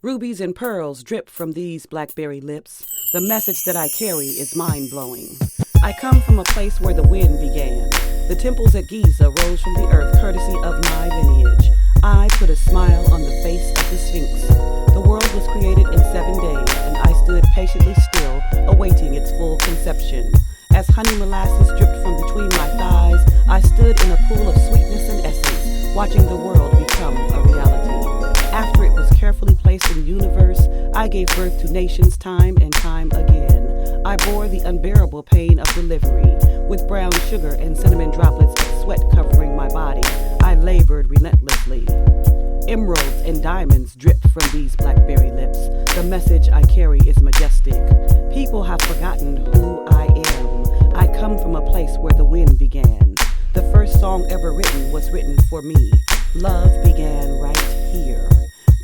Rubies and pearls drip from these blackberry lips. The message that I carry is mind-blowing. I come from a place where the wind began. The temples at Giza rose from the earth courtesy of my lineage. I put a smile on the face of the Sphinx. The world was created in 7 days, and I stood patiently still, awaiting its full conception. As honey molasses dripped from between my thighs, I stood in a pool of sweetness and essence, watching the world become a reality. After it was carefully placed in the universe, I gave birth to nations time and time again. I bore the unbearable pain of delivery, with brown sugar and cinnamon droplets of sweat covering my body. I labored relentlessly. Emeralds and diamonds dripped from these blackberry lips. The message I carry is majestic. People have forgotten who I am. I come from a place where the wind began. The first song ever written was written for me. Love began right here.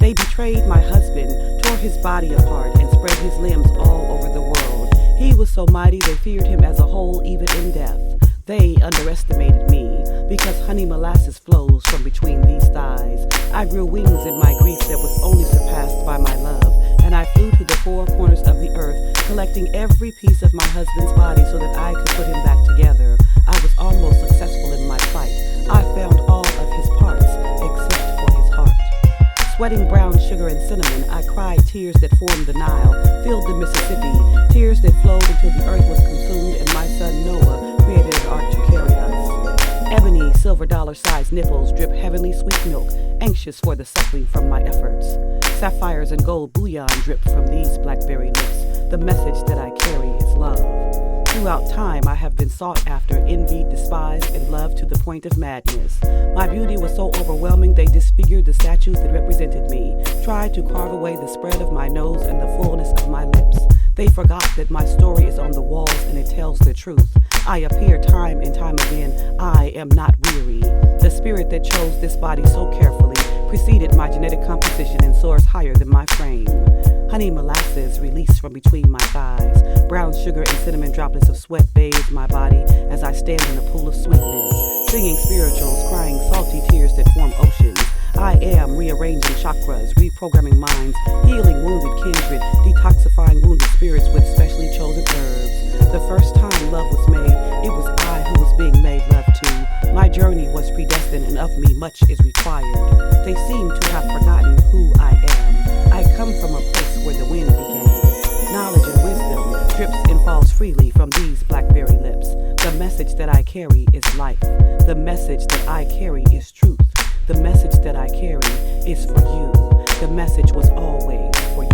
They betrayed my husband, tore his body apart, and spread his limbs all over the world. He was so mighty they feared him as a whole even in death. They underestimated me, because honey molasses flows from between these thighs. I grew wings in my grief that was only surpassed by my love, and I flew to the four corners of the earth, collecting every piece of my husband's body so that I could put him back together. I was almost successful in my plight. I found all of his parts, except for his heart. Sweating brown sugar and cinnamon, I cried tears that formed the Nile, filled the Mississippi, tears that flowed until the earth was consumed and my son Noah created an ark to carry us. Ebony, silver dollar-sized nipples drip heavenly sweet milk, anxious for the suckling from my efforts. Sapphires and gold bullion drip from these blackberry lips. The message that I carry is love. Throughout time, I have been sought after, envied, despised, and loved to the point of madness. My beauty was so overwhelming they disfigured the statues that represented me, tried to carve away the spread of my nose and the fullness of my lips. They forgot that my story is on the walls and it tells the truth. I appear time and time again. I am not weary. The spirit that chose this body so carefully preceded my genetic composition and soars higher than my frame. Honey molasses release from between my thighs. Brown sugar and cinnamon droplets of sweat bathe my body as I stand in a pool of sweetness, singing spirituals, crying salty tears that form oceans. I am rearranging chakras, reprogramming minds, healing wounded kindred, detoxifying wounded spirits with specially chosen herbs. The first time love was made, it was I who was being made love to. My journey was predestined and of me much is required. They seem to have forgotten who I am. I come from a place where the wind began. Knowledge and wisdom drips and falls freely from these blackberry lips. The message that I carry is life. The message that I carry is truth. The message that I carry is for you. The message was always for you.